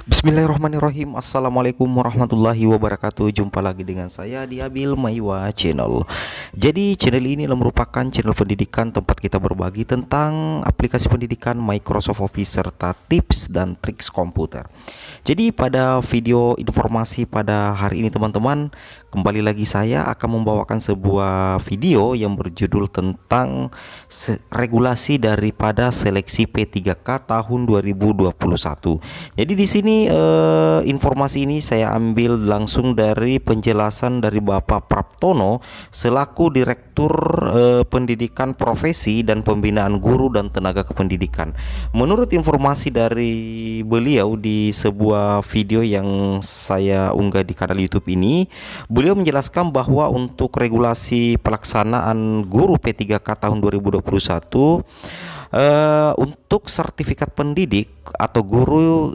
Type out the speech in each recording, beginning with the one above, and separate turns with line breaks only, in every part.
Bismillahirrahmanirrahim. Assalamualaikum warahmatullahi wabarakatuh. Jumpa lagi dengan saya di Abil Maiwa Channel. Jadi channel ini merupakan channel pendidikan tempat kita berbagi tentang aplikasi pendidikan Microsoft Office serta tips dan triks komputer. Jadi pada video informasi pada hari ini teman-teman, kembali lagi saya akan membawakan sebuah video yang berjudul tentang regulasi daripada seleksi P3K tahun 2021. Jadi di sini informasi ini saya ambil langsung dari penjelasan dari Bapak Praptono selaku Direktur Pendidikan Profesi dan Pembinaan Guru dan Tenaga Kependidikan. Menurut informasi dari beliau di sebuah video yang saya unggah di kanal YouTube ini, beliau menjelaskan bahwa untuk regulasi pelaksanaan guru P3K tahun 2021, untuk sertifikat pendidik atau guru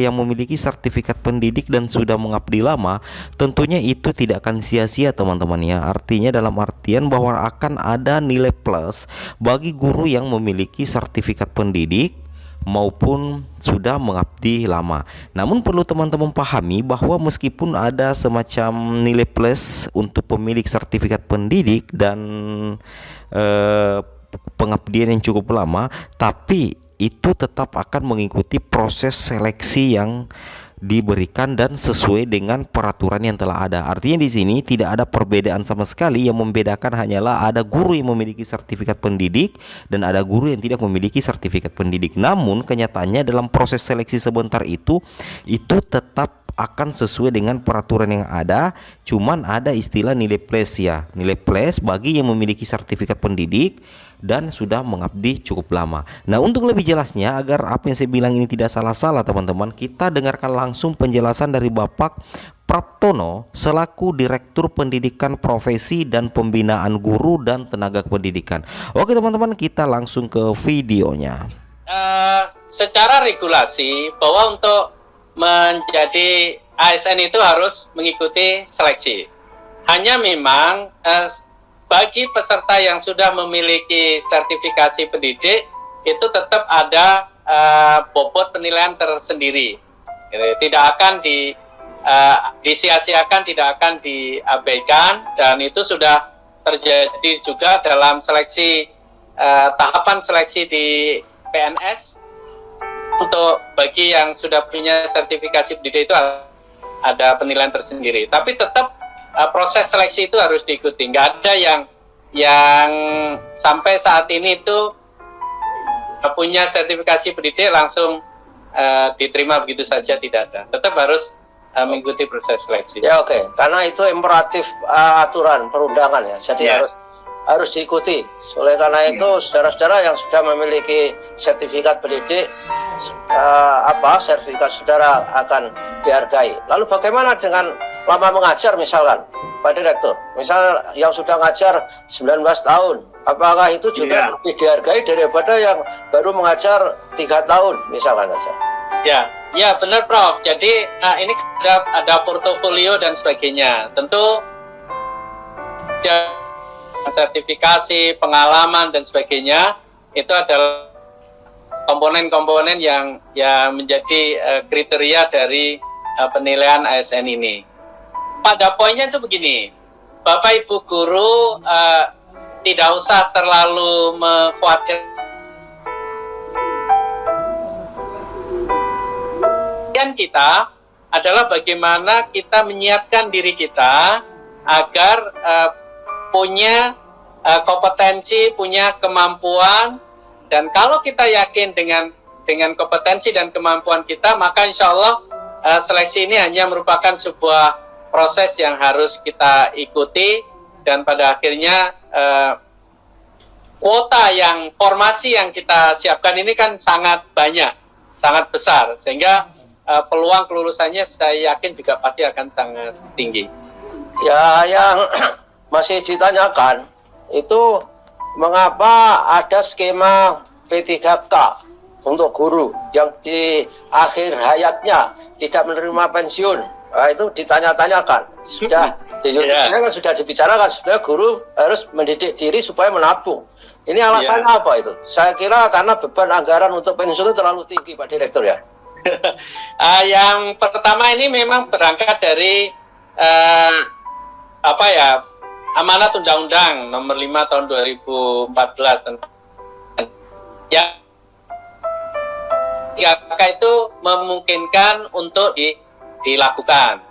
yang memiliki sertifikat pendidik dan sudah mengabdi lama, tentunya itu tidak akan sia-sia teman-teman ya. Artinya dalam artian bahwa akan ada nilai plus bagi guru yang memiliki sertifikat pendidik maupun sudah mengabdi lama. Namun perlu teman-teman pahami bahwa meskipun ada semacam nilai plus untuk pemilik sertifikat pendidik dan pengabdian yang cukup lama, tapi itu tetap akan mengikuti proses seleksi yang diberikan dan sesuai dengan peraturan yang telah ada. Artinya di sini tidak ada perbedaan sama sekali. Yang membedakan hanyalah ada guru yang memiliki sertifikat pendidik dan ada guru yang tidak memiliki sertifikat pendidik. Namun kenyataannya dalam proses seleksi sebentar itu tetap akan sesuai dengan peraturan yang ada. Cuman ada istilah nilai plus ya. Nilai plus bagi yang memiliki sertifikat pendidik dan sudah mengabdi cukup lama. Nah, untuk lebih jelasnya agar apa yang saya bilang ini tidak salah-salah teman-teman, kita dengarkan langsung penjelasan dari Bapak Praptono selaku Direktur Pendidikan Profesi dan Pembinaan Guru dan Tenaga Kependidikan. Oke teman-teman, kita langsung ke videonya.
Secara regulasi bahwa untuk menjadi ASN itu harus mengikuti seleksi. Hanya memang bagi peserta yang sudah memiliki sertifikasi pendidik itu tetap ada bobot penilaian tersendiri. Tidak akan disia-siakan, tidak akan diabaikan, dan itu sudah terjadi juga dalam seleksi tahapan seleksi di PNS. Untuk bagi yang sudah punya sertifikasi pendidik itu ada penilaian tersendiri, tapi tetap proses seleksi itu harus diikuti. Nggak ada yang sampai saat ini itu punya sertifikasi pendidik langsung diterima begitu saja, tidak ada. Tetap harus mengikuti proses seleksi.
Ya oke. Karena itu imperatif aturan perundangan ya, jadi harus diikuti. Oleh karena itu saudara-saudara yang sudah memiliki sertifikat pendidik, sertifikat saudara akan dihargai. Lalu bagaimana dengan lama mengajar misalkan, Pak Direktur? Misal yang sudah ngajar 19 tahun, apakah itu juga lebih dihargai daripada yang baru mengajar 3 tahun misalkan saja?
Ya benar Prof. Jadi ini ada portofolio dan sebagainya. Tentu sertifikasi, pengalaman dan sebagainya itu adalah komponen-komponen yang menjadi kriteria dari penilaian ASN ini. Pada poinnya itu begini, Bapak Ibu guru tidak usah terlalu mengkhawatirkan. Kita adalah bagaimana kita menyiapkan diri kita agar punya kompetensi, punya kemampuan, dan kalau kita yakin dengan kompetensi dan kemampuan kita, maka insya Allah seleksi ini hanya merupakan sebuah proses yang harus kita ikuti, dan pada akhirnya kuota formasi yang kita siapkan ini kan sangat banyak, sangat besar, sehingga peluang kelulusannya saya yakin juga pasti akan sangat tinggi.
Ya, yang masih ditanyakan itu mengapa ada skema P3K untuk guru yang di akhir hayatnya tidak menerima pensiun. Nah, itu ditanya-tanyakan. Sudah di YouTube kan sudah dibicarakan, sebenarnya guru harus mendidik diri supaya menabung. Ini alasannya apa itu? Saya kira karena beban anggaran untuk pensiun itu terlalu tinggi, Pak Direktur ya.
Yang pertama ini memang berangkat dari amanat Undang-Undang Nomor 5 Tahun 2014 tentang yang 3K itu memungkinkan untuk dilakukan.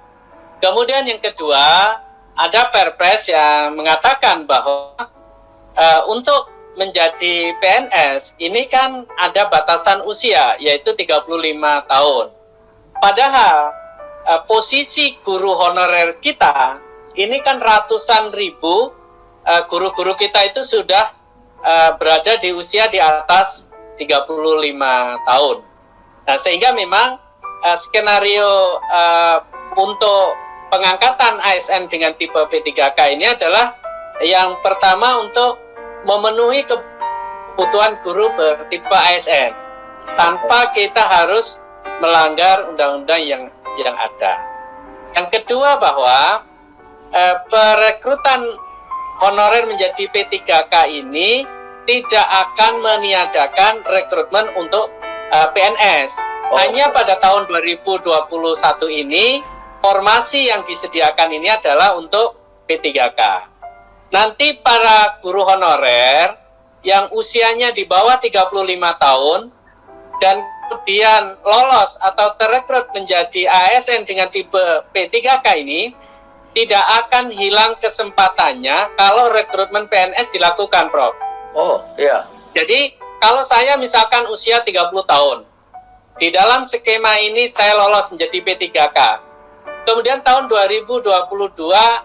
Kemudian yang kedua, ada Perpres yang mengatakan bahwa untuk menjadi PNS ini kan ada batasan usia, yaitu 35 tahun. Padahal posisi guru honorer kita ini kan ratusan ribu guru-guru kita itu sudah berada di usia di atas 35 tahun. Nah, sehingga memang skenario untuk pengangkatan ASN dengan tipe P3K ini adalah yang pertama untuk memenuhi kebutuhan guru bertipe ASN tanpa kita harus melanggar undang-undang yang ada. Yang kedua bahwa perekrutan honorer menjadi P3K ini tidak akan meniadakan rekrutmen untuk PNS. Hanya pada tahun 2021 ini formasi yang disediakan ini adalah untuk P3K. Nanti para guru honorer yang usianya di bawah 35 tahun dan kemudian lolos atau terekrut menjadi ASN dengan tipe P3K ini tidak akan hilang kesempatannya kalau rekrutmen PNS dilakukan, Prof.
Oh, iya.
Jadi kalau saya misalkan usia 30 tahun, di dalam skema ini saya lolos menjadi P3K. Kemudian tahun 2022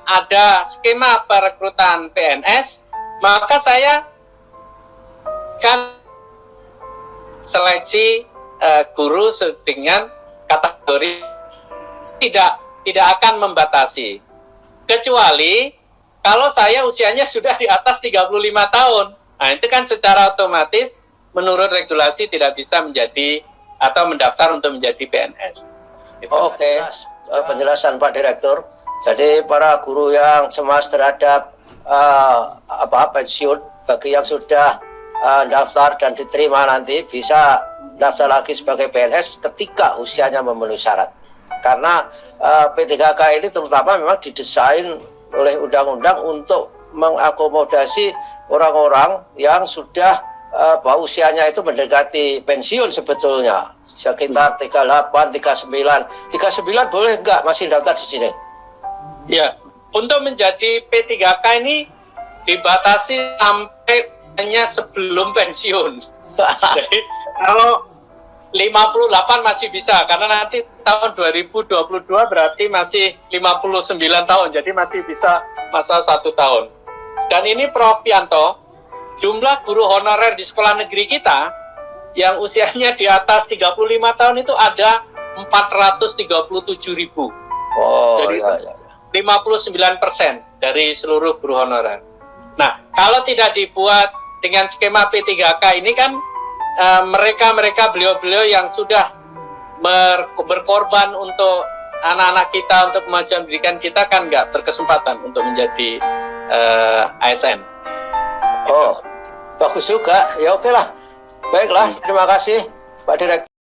ada skema perekrutan PNS, maka saya kan seleksi guru dengan kategori tidak akan membatasi. Kecuali kalau saya usianya sudah di atas 35 tahun. Nah, itu kan secara otomatis menurut regulasi tidak bisa menjadi atau mendaftar untuk menjadi PNS. Gitu.
Oke. Penjelasan Pak Direktur. Jadi para guru yang cemas terhadap pensiun, bagi yang sudah daftar dan diterima nanti bisa daftar lagi sebagai PNS ketika usianya memenuhi syarat. Karena P3K ini terutama memang didesain oleh undang-undang untuk mengakomodasi orang-orang yang sudah usianya itu mendekati pensiun sebetulnya. Sekitar 38, 39. 39 boleh enggak masih daftar di sini?
Ya, untuk menjadi P3K ini dibatasi sampai hanya sebelum pensiun. Jadi kalau 58 masih bisa, karena nanti tahun 2022 berarti masih 59 tahun, jadi masih bisa masa 1 tahun. Dan ini Prof. Yanto, jumlah guru honorer di sekolah negeri kita yang usianya di atas 35 tahun itu ada 437.000.
Oh,
jadi
iya.
59% dari seluruh guru honorer. Nah, kalau tidak dibuat dengan skema P3K ini kan mereka beliau-beliau yang sudah berkorban untuk anak-anak kita, untuk kemajuan pendidikan kita kan nggak berkesempatan untuk menjadi ASN.
Oh, bagus juga. Ya oke lah. Baiklah, terima kasih Pak Direktur.